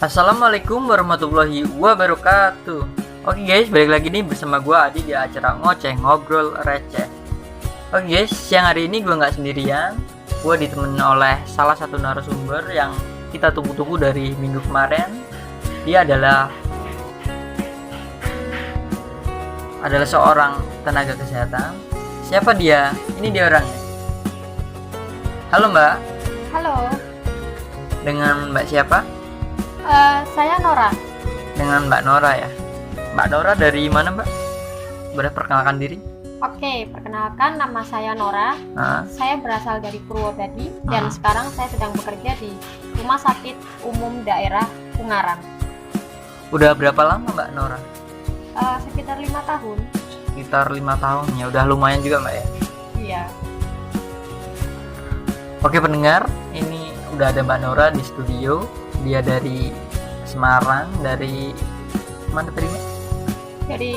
Assalamualaikum warahmatullahi wabarakatuh. Oke guys, balik lagi nih bersama gue Adi di acara Ngoceh Ngobrol Receh. Oke guys, siang hari ini gue nggak sendirian. Gue ditemenin oleh salah satu narasumber yang kita tunggu-tunggu dari minggu kemarin. Dia adalah seorang tenaga kesehatan. Siapa dia? Ini dia orangnya. Halo Mbak. Halo, Dengan Mbak siapa? saya Nora. Dengan Mbak Nora ya. Mbak Nora dari mana Mbak? Boleh perkenalkan diri? Oke, perkenalkan nama saya Nora. Nah, Saya berasal dari Purwodadi dan sekarang saya sedang bekerja di Rumah Sakit Umum Daerah Ungaran. udah berapa lama Mbak Nora? Sekitar 5 tahun. Sekitar 5 tahun ya, udah lumayan juga Mbak ya. Iya. Oke pendengar, ini udah ada Mbak Nora di studio. Dia dari Semarang, dari mana tadi Mbak? Dari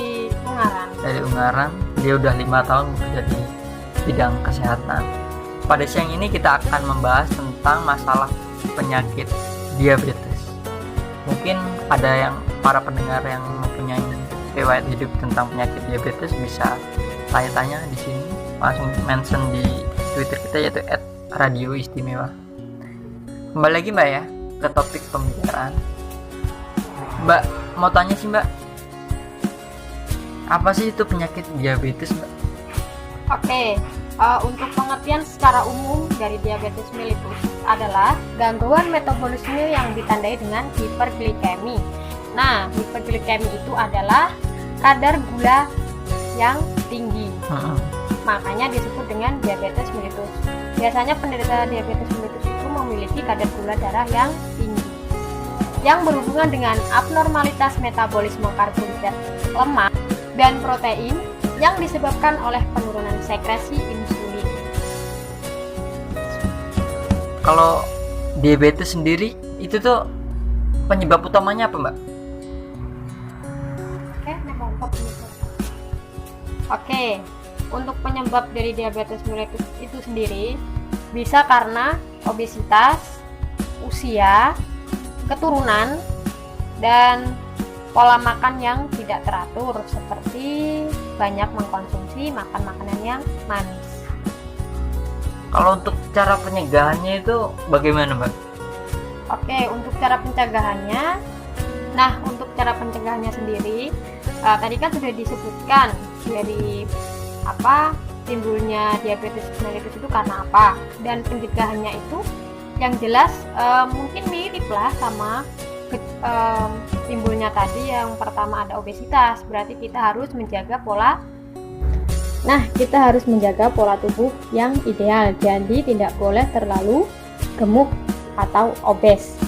Ungaran. Dari Ungaran. Dia udah 5 tahun bekerja di bidang kesehatan. Pada siang ini kita akan membahas tentang masalah penyakit diabetes. Mungkin ada yang para pendengar yang mempunyai riwayat hidup tentang penyakit diabetes bisa tanya-tanya di sini, langsung mention di Twitter kita yaitu @radioistimewa. Kembali lagi Mbak ya ke topik pembicaraan. Mbak mau tanya sih Mbak, apa sih itu penyakit diabetes Mbak? Oke, untuk pengertian secara umum dari diabetes mellitus adalah gangguan metabolisme yang ditandai dengan hiperglikemi. Nah, hiperglikemi itu adalah kadar gula yang tinggi. Makanya disebut dengan diabetes mellitus. Biasanya penderita diabetes mellitus itu memiliki kadar gula darah yang tinggi, yang berhubungan dengan abnormalitas metabolisme karbohidrat, lemak, dan protein yang disebabkan oleh penurunan sekresi insulin. Kalau diabetes sendiri itu tuh penyebab utamanya apa Mbak? Oke, untuk penyebab dari diabetes mellitus itu sendiri bisa karena obesitas, usia, keturunan, dan pola makan yang tidak teratur seperti banyak mengkonsumsi makanan yang manis. Kalau untuk cara pencegahannya itu bagaimana Mbak? Oke, untuk cara pencegahannya, untuk cara pencegahannya sendiri, tadi kan sudah disebutkan dari timbulnya diabetes mellitus itu karena apa, dan pencegahannya itu yang jelas mungkin mirip lah sama timbulnya tadi. Yang pertama ada obesitas, berarti kita harus menjaga pola tubuh yang ideal, jadi tidak boleh terlalu gemuk atau obes.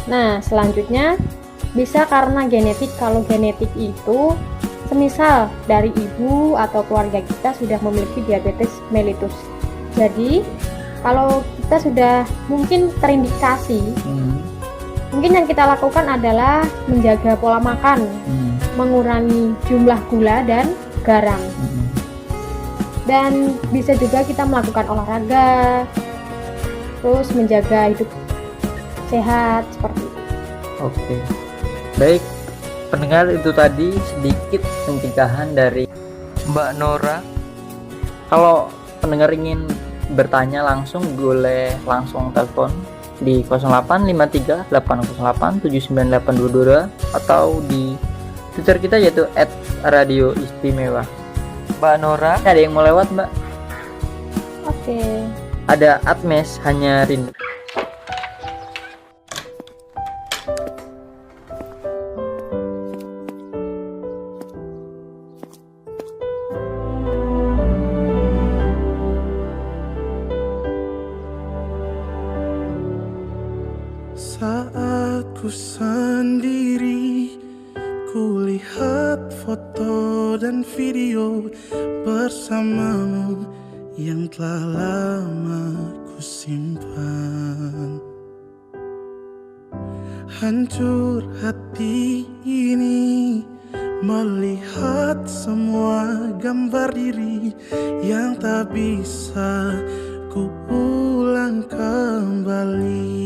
Nah, selanjutnya bisa karena genetik. Kalau genetik itu semisal dari ibu atau keluarga kita sudah memiliki diabetes mellitus, jadi kalau kita sudah mungkin terindikasi, mungkin yang kita lakukan adalah menjaga pola makan, mengurangi jumlah gula dan garam, dan bisa juga kita melakukan olahraga, terus menjaga hidup sehat seperti itu. Oke, baik pendengar, itu tadi sedikit pencegahan dari Mbak Nora. Kalau pendengar ingin bertanya langsung, boleh langsung telepon di 0853 808 79822 atau di Twitter kita yaitu @radioistimewa. Mbak Nora, ada yang mau lewat Mbak? Oke. Ada Atmes hanya rindu. Saat ku sendiri, ku lihat foto dan video bersamamu yang telah lama ku simpan. Hancur hati ini melihat semua gambar diri yang tak bisa ku ulang kembali.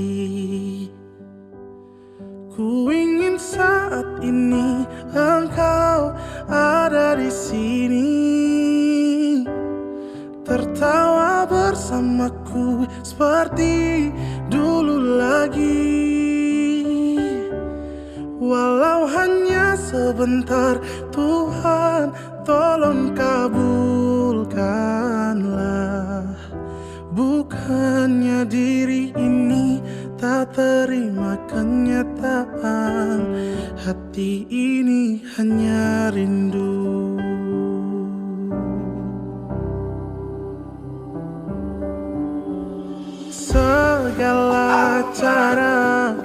Ku ingin saat ini engkau ada di sini, tertawa bersamaku seperti dulu lagi. Walau hanya sebentar, Tuhan tolong kabulkanlah. Bukannya diri ini tak terima kenyataan, hati ini hanya rindu. Segala cara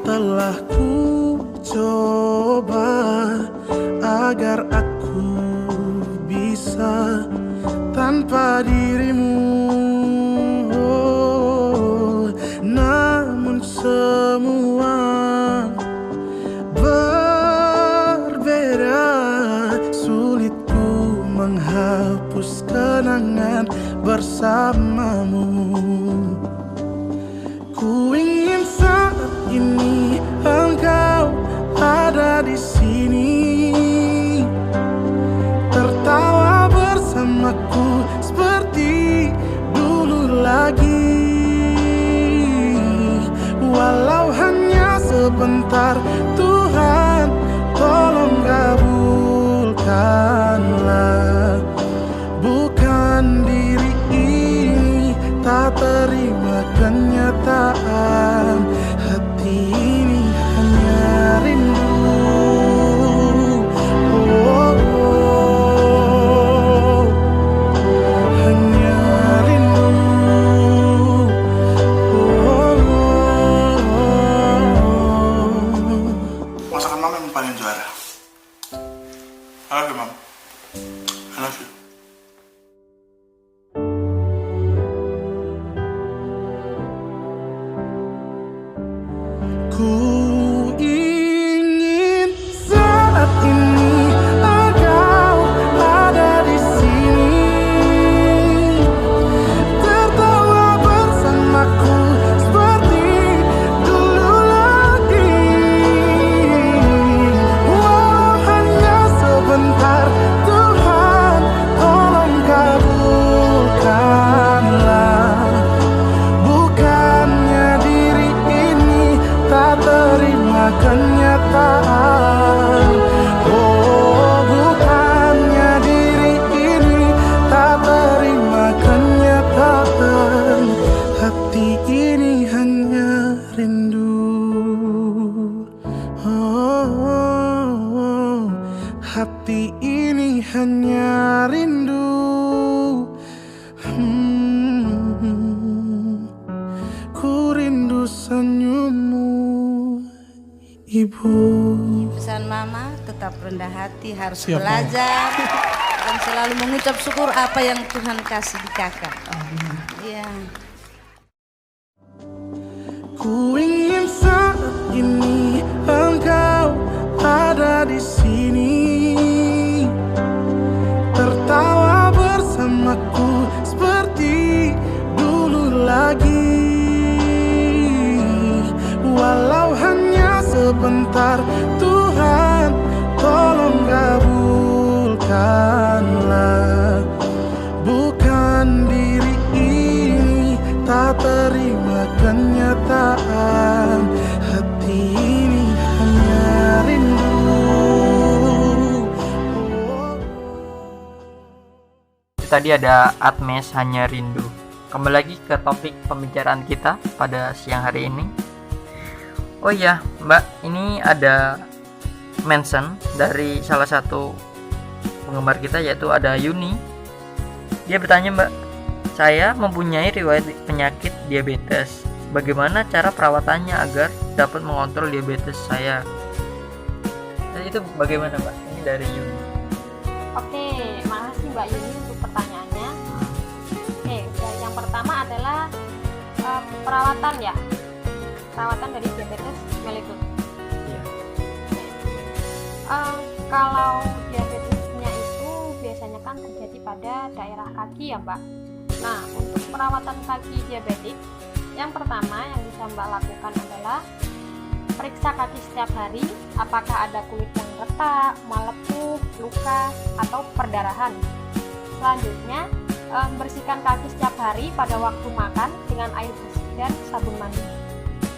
telah ku coba agar aku bisa tanpa dirimu. Namun semua berbeda, sulit ku menghapus kenangan bersamamu. Ku ingin saat ini engkau ada di sini, tertawa bersamaku seperti dulu lagi. Walau hanya sebentar, Tuhan tolong kabulkanlah. Bukan diri ini tak terima kenyataan, hati ini hanya rindu. Oh, oh, hanya rindu. Masakan mama yang paling juara. I love you, mom. I love you. Ku ingin saat ini engkau ada di sini, tertawa bersamaku seperti dulu lagi. Walau hanya sebentar, Tuhan tolong kabulkanlah. Bukannya diri ini tak terima kenyataan. Oh, bukannya diri ini tak terima kenyataan, hati ini hanya rindu. Oh, hati ini hanya rindu. Ku rindu senyummu, Ibu. Pesan mama, tetap rendah hati, harus Siap, Mama. belajar dan selalu mengucap syukur apa yang Tuhan kasih di kakak. Iya. Ku ingin saat ini engkau ada di sini, tertawa bersamaku seperti dulu lagi. Walau hanya sebentar, Tuhan tolong kabulkanlah. Bukan diri ini tak terima kenyataan, hati ini hanya rindu. Tadi ada Atmes Hanya Rindu. Kembali lagi ke topik pembicaraan kita pada siang hari ini. Oh iya Mbak, ini ada mention dari salah satu penggemar kita, yaitu ada Yuni. Dia bertanya, Mbak, saya mempunyai riwayat penyakit diabetes. Bagaimana cara perawatannya agar dapat mengontrol diabetes saya? Dan itu bagaimana, Mbak? Ini dari Yuni. Oke, makasih Mbak Yuni untuk pertanyaannya. Oke, yang pertama adalah perawatan ya. Perawatan dari diabetes mellitus. Iya. Kalau diabetesnya itu biasanya kan terjadi pada daerah kaki ya Mbak. Nah, untuk perawatan kaki diabetik, yang pertama yang bisa Mbak lakukan adalah Periksa kaki setiap hari, apakah ada kulit yang retak, melepuh, luka, atau perdarahan. Selanjutnya, bersihkan kaki setiap hari pada waktu makan dengan air bersih dan sabun mandi.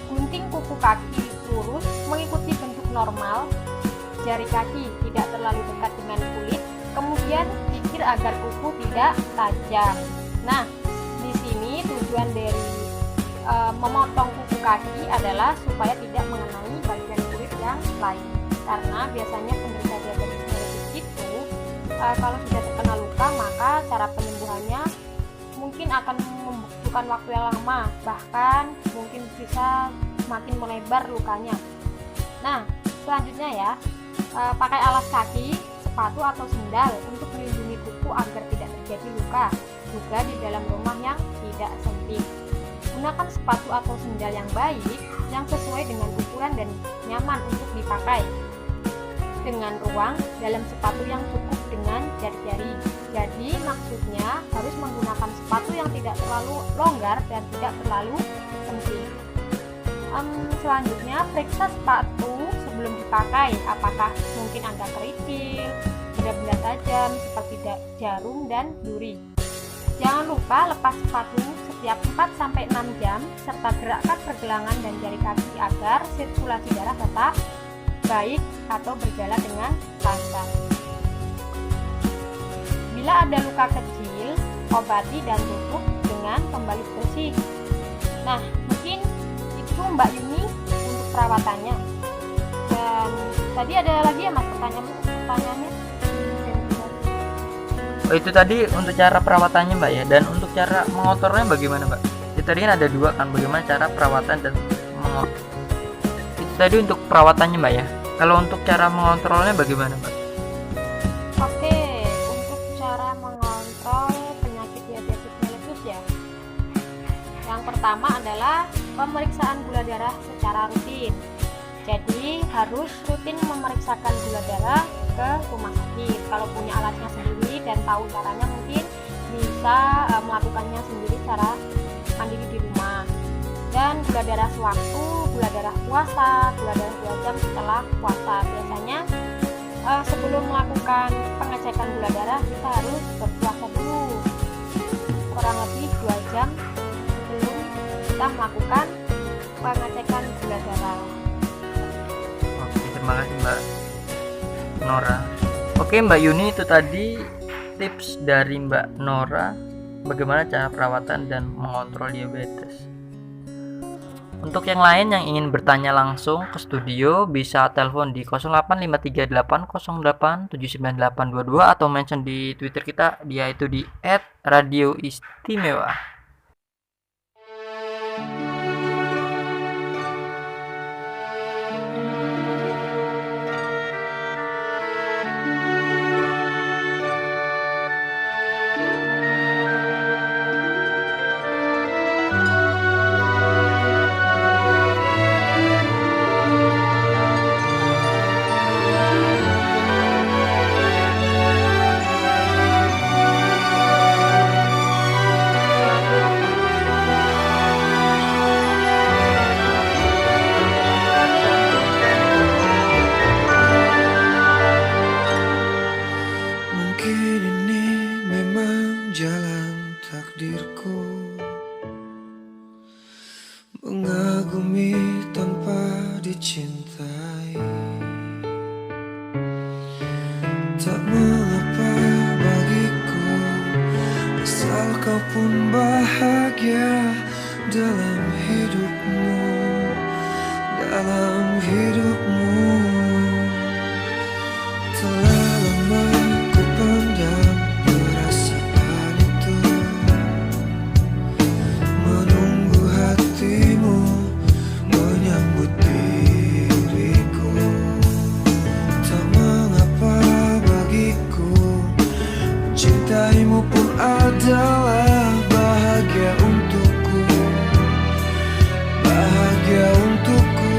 Gunting kuku kaki lurus mengikuti bentuk normal, jari kaki tidak terlalu dekat dengan kulit, kemudian gigir agar kuku tidak tajam. Nah, di sini tujuan dari memotong kuku kaki adalah supaya tidak mengenai bagian kulit yang lain. Karena biasanya penderita diabetes mellitus itu kalau sudah terkena luka, maka cara penyembuhannya mungkin akan membutuhkan waktu yang lama, bahkan mungkin bisa semakin melebar lukanya. Nah, selanjutnya ya, pakai alas kaki, sepatu atau sendal untuk melindungi kuku agar tidak terjadi luka, juga di dalam rumah yang tidak sempit. Gunakan sepatu atau sendal yang baik, yang sesuai dengan ukuran dan nyaman untuk dipakai, dengan ruang dalam sepatu yang cukup dengan jari-jari. Jadi maksudnya harus menggunakan sepatu yang tidak terlalu longgar dan tidak terlalu sempit. Selanjutnya, periksa sepatu sebelum dipakai, apakah mungkin ada kerikil, benda-benda tajam seperti jarum dan duri. Jangan lupa lepas sepatu setiap 4-6 jam, serta gerakkan pergelangan dan jari kaki agar sirkulasi darah tetap baik atau berjalan dengan lancar. Bila ada luka kecil, obati dan tutup dengan pembalut bersih. Nah, mungkin itu Mbak Yuni untuk perawatannya. Dan tadi ada lagi ya Mas pertanyaannya? Oh, itu tadi untuk cara perawatannya Mbak ya. Dan untuk cara mengotornya bagaimana Mbak? Itu tadi kan ada dua kan, bagaimana cara perawatan dan mengotor. Itu tadi untuk perawatannya Mbak ya. Kalau untuk cara mengontrolnya bagaimana Mbak? Oke, untuk cara mengontrol penyakit diabetes mellitus ya. Yang pertama adalah pemeriksaan gula darah secara rutin. Jadi harus rutin memeriksakan gula darah ke rumah sakit. Kalau punya alatnya sendiri dan tahu caranya, mungkin bisa melakukannya sendiri secara mandiri di rumah. Dan gula darah sewaktu, gula darah puasa, gula darah 2 jam setelah puasa. Biasanya sebelum melakukan pengecekan gula darah kita harus berpuasa dulu, kurang lebih 2 jam sebelum kita melakukan pengecekan gula darah. Oke, terima kasih Mbak Nora. Oke Mbak Yuni, itu tadi tips dari Mbak Nora bagaimana cara perawatan dan mengontrol diabetes. Untuk yang lain yang ingin bertanya langsung ke studio bisa telepon di 085380879822 atau mention di Twitter kita, dia itu di @radioistimewa. Mengagumi tanpa dicintai, tak mengapa bagiku, asal kau pun bahagia dalam hidupmu, dalam hidupmu. Telah lama ku pendam perasaan itu, menunggu hatimu menyambut diriku. Tak mengapa bagiku, mencintaimu pun adalah bahagia untukku, bahagia untukku.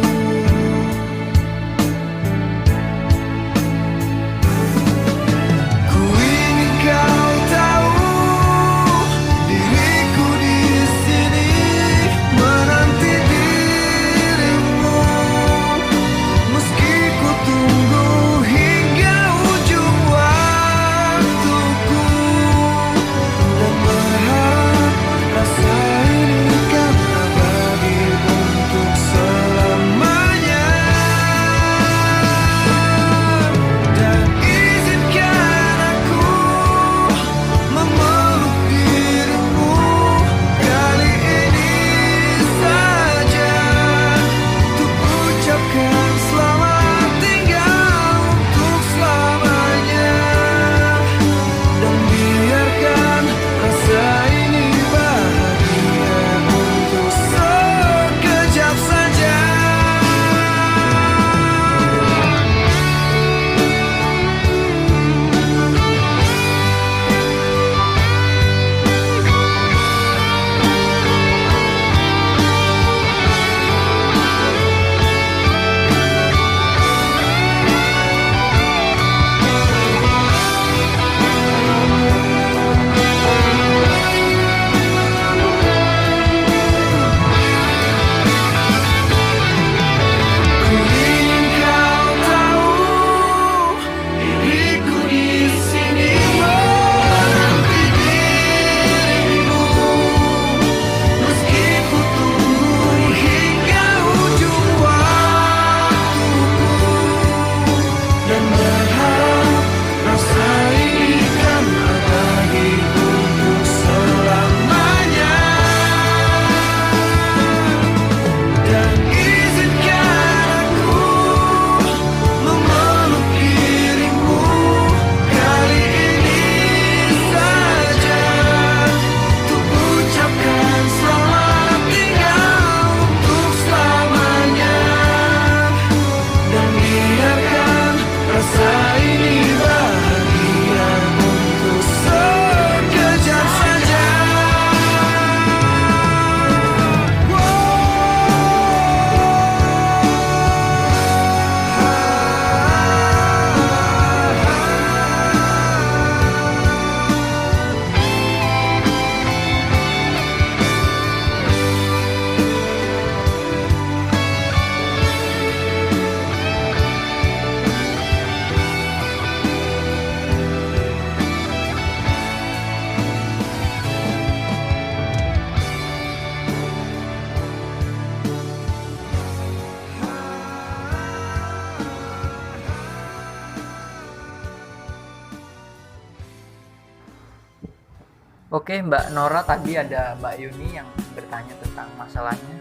Oke, Mbak Nora, tadi ada Mbak Yuni yang bertanya tentang masalahnya.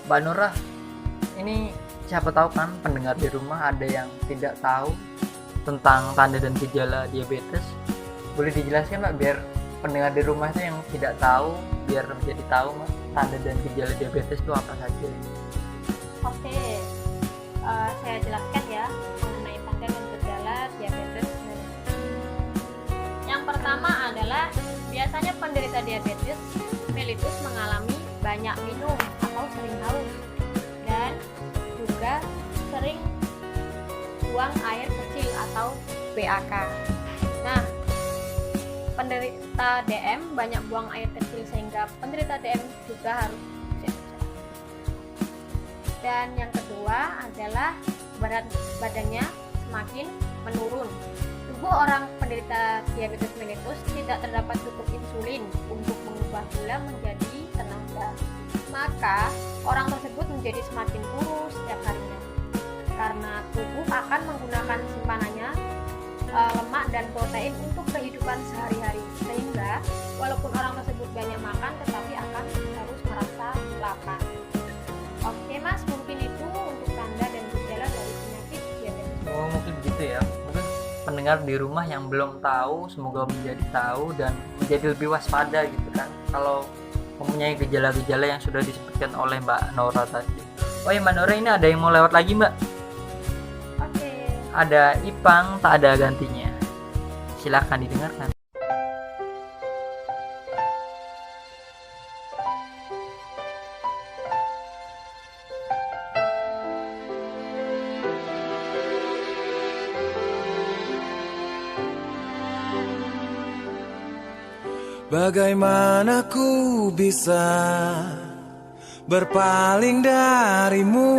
Mbak Nora, ini siapa tahu kan pendengar di rumah ada yang tidak tahu tentang tanda dan gejala diabetes. Boleh dijelaskan Mbak, biar pendengar di rumah itu yang tidak tahu, biar menjadi tahu Mbak, tanda dan gejala diabetes itu apa saja? Oke, saya jelaskan ya mengenai tanda dan gejala diabetes mellitus. Yang pertama adalah biasanya penderita diabetes mellitus mengalami banyak minum atau sering haus dan juga sering buang air kecil atau BAK. Nah, penderita DM banyak buang air kecil sehingga penderita DM juga harus cek-cek. Dan yang kedua adalah berat badannya semakin menurun. Tubuh orang penderita diabetes mellitus tidak terdapat cukup insulin untuk mengubah gula menjadi tenaga. Maka orang tersebut menjadi semakin kurus setiap harinya. Karena tubuh akan menggunakan simpanannya lemak dan protein untuk kehidupan sehari-hari, sehingga walaupun orang tersebut banyak makan tetapi akan terus merasa lapar. Oke Mas, mungkin itu untuk tanda dan gejala dari penyakit diabetes. Oh, mungkin begitu ya. Mungkin pendengar di rumah yang belum tahu semoga menjadi tahu dan menjadi lebih waspada gitu kan, kalau mempunyai gejala-gejala yang sudah disebutkan oleh Mbak Nora tadi. Oh ya Mbak Nora, ini ada yang mau lewat lagi Mbak. Oke. Ada Ipang tak ada gantinya. Silakan didengarkan. Bagaimana ku bisa berpaling darimu?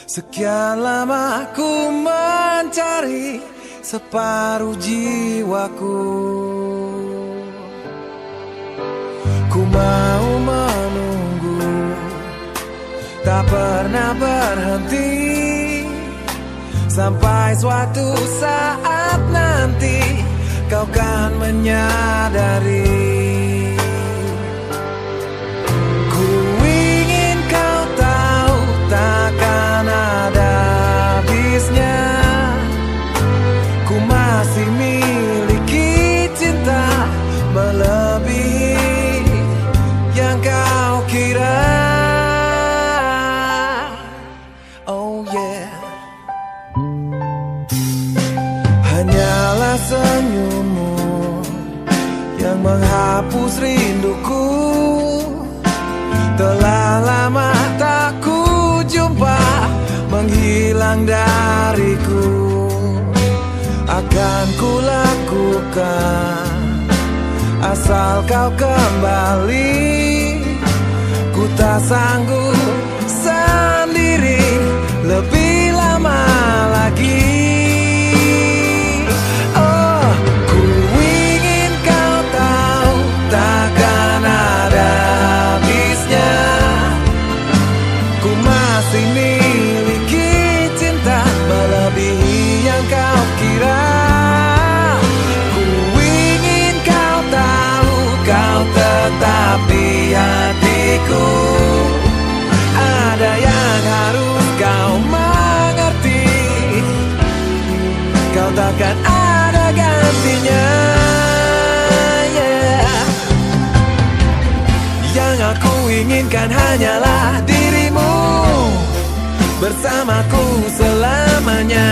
Sekian lama ku mencari separuh jiwaku. Ku mau menunggu, tak pernah berhenti, sampai suatu saat nanti kau kan menyadari. Ku ingin kau tahu takkan ada habisnya. Ku masih miliki cinta melebihi yang kau kira. Oh yeah. Hanyalah senyummu yang menghapus rinduku. Telah lama tak ku jumpa, menghilang dariku. Akan ku lakukan asal kau kembali. Ku tak sanggup sendiri lebih lama lagi. Tapi hatiku ada yang harus kau mengerti. Kau takkan ada gantinya, yeah. Yang aku inginkan hanyalah dirimu bersamaku selamanya.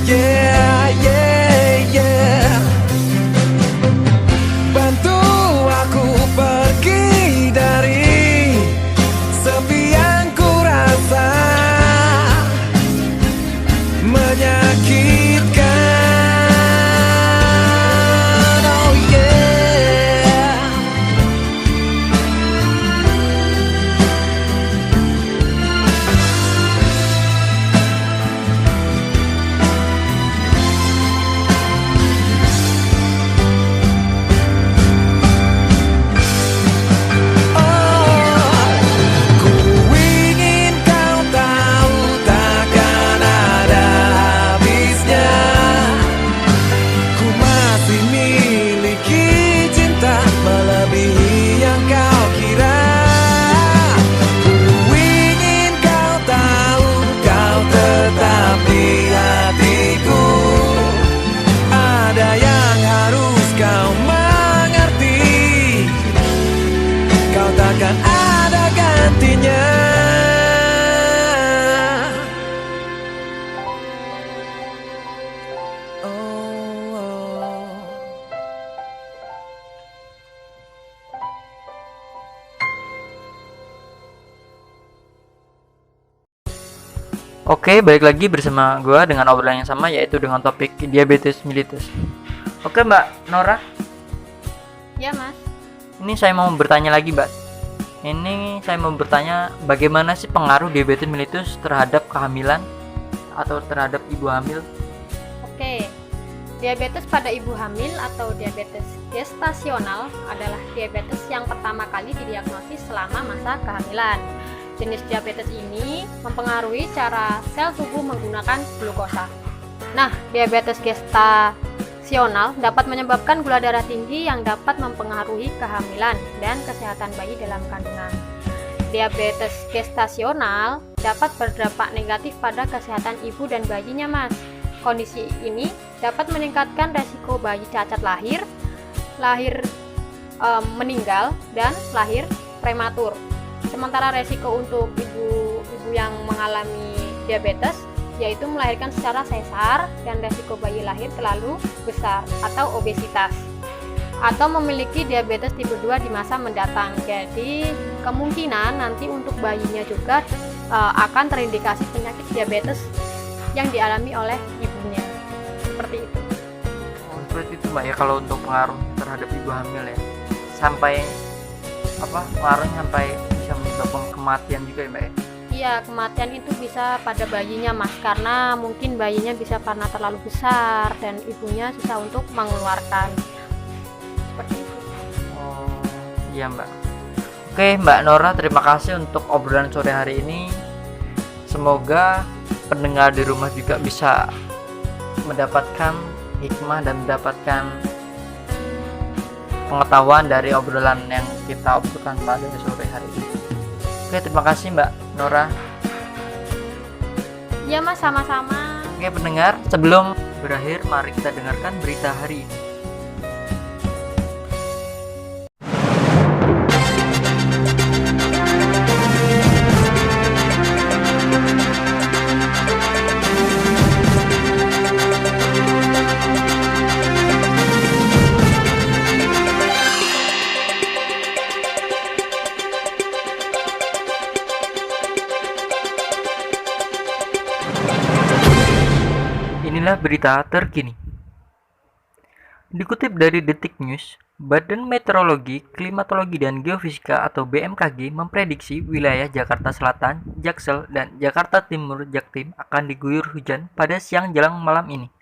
Yeah, yeah, yeah. Bantu aku pergi dari sepi yang ku rasa menyakitkan. Oh yeah. Oke, balik lagi bersama gue dengan obrolan yang sama, yaitu dengan topik diabetes mellitus. Oke Mbak Nora, Ya Mas. ini saya mau bertanya lagi Mbak. Ini saya mau bertanya, bagaimana sih pengaruh diabetes mellitus terhadap kehamilan atau terhadap ibu hamil? Oke, diabetes pada ibu hamil atau diabetes gestasional adalah diabetes yang pertama kali didiagnosis selama masa kehamilan. Jenis diabetes ini mempengaruhi cara sel tubuh menggunakan glukosa. Nah, diabetes gestasional dapat menyebabkan gula darah tinggi yang dapat mempengaruhi kehamilan dan kesehatan bayi dalam kandungan. Diabetes gestasional dapat berdampak negatif pada kesehatan ibu dan bayinya, Mas. Kondisi ini dapat meningkatkan resiko bayi cacat lahir meninggal, dan lahir prematur. Sementara resiko untuk ibu yang mengalami diabetes yaitu melahirkan secara sesar dan resiko bayi lahir terlalu besar atau obesitas, atau memiliki diabetes tipe 2 di masa mendatang. Jadi kemungkinan nanti untuk bayinya juga akan terindikasi penyakit diabetes yang dialami oleh ibunya. Seperti itu. Oh, seperti itu Mbak ya, kalau untuk pengaruh terhadap ibu hamil ya. Sampai pengaruhnya sampai bisa menyebabkan kematian juga ya Mbak ya? Iya, kematian itu bisa pada bayinya Mas, karena mungkin bayinya bisa karena terlalu besar dan ibunya susah untuk mengeluarkan. Seperti itu. Oh iya Mbak. Oke Mbak Nora, terima kasih untuk obrolan sore hari ini. Semoga pendengar di rumah juga bisa mendapatkan hikmah dan mendapatkan pengetahuan dari obrolan yang kita obrolkan pada sore hari ini. Oke, terima kasih Mbak Nora. Ya Mas, sama-sama. Oke pendengar, sebelum berakhir mari kita dengarkan berita hari ini. Inilah berita terkini. Dikutip dari Detik News, Badan Meteorologi, Klimatologi dan Geofisika atau BMKG memprediksi wilayah Jakarta Selatan, Jaksel, dan Jakarta Timur Jaktim akan diguyur hujan pada siang jelang malam ini.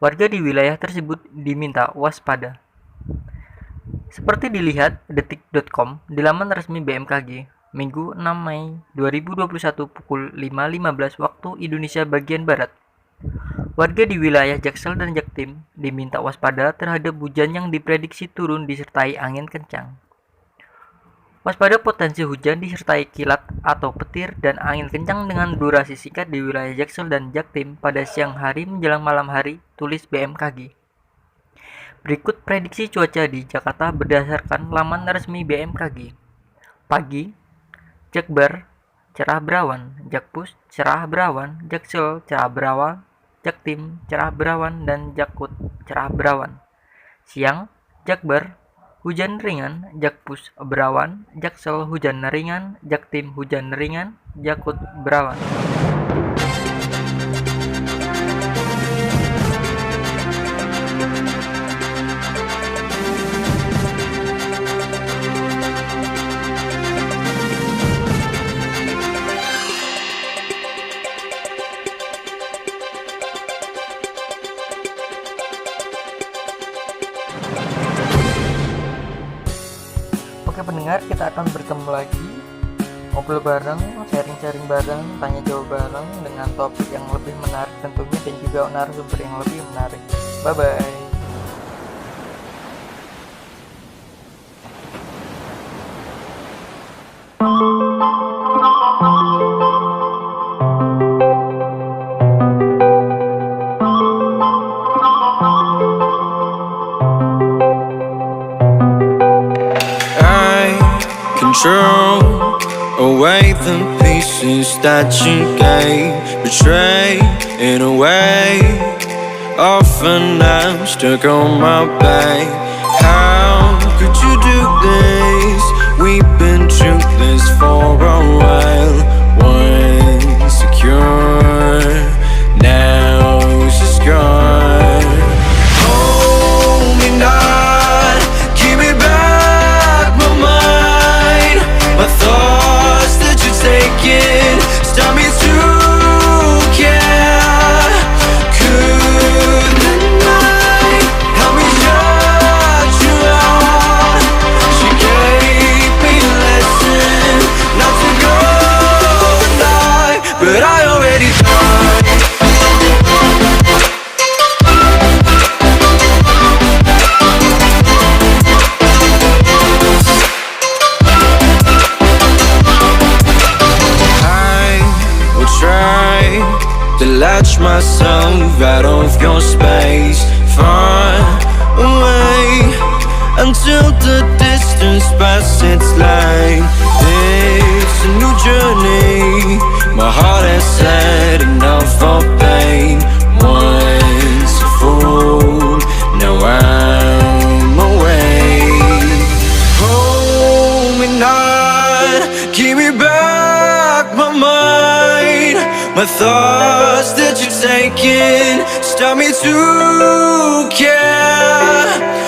Warga di wilayah tersebut diminta waspada. Seperti dilihat detik.com di laman resmi BMKG, Minggu 6 Mei 2021 pukul 5.15 waktu Indonesia bagian Barat. Warga di wilayah Jaksel dan Jaktim diminta waspada terhadap hujan yang diprediksi turun disertai angin kencang. Waspada potensi hujan disertai kilat atau petir dan angin kencang dengan durasi singkat di wilayah Jaksel dan Jaktim pada siang hari menjelang malam hari, tulis BMKG. Berikut prediksi cuaca di Jakarta berdasarkan laman resmi BMKG. Pagi, Jakbar, cerah berawan, Jakpus, cerah berawan, Jaksel, cerah berawan, Jaktim, cerah berawan, dan Jakut, cerah berawan. Siang, Jakbar, hujan ringan, Jakpus, berawan, Jaksel, hujan ringan, Jaktim, hujan ringan, Jakut, berawan. Oke pendengar, kita akan bertemu lagi, ngobrol bareng, sharing-sharing bareng, tanya jawab bareng dengan topik yang lebih menarik tentunya, dan juga narasumber yang lebih menarik. Bye bye. Control away the pieces that you gave, betrayed in a way. Often I'm stuck on my back. How could you do this? We've been through this for a while. One secure myself out of your space, far away, until the distance passes. It's like it's a new journey. My heart has had enough of pain. Once a fool, now I'm away. Hold me not, give me back my mind. My thoughts that you're taking stop me to care.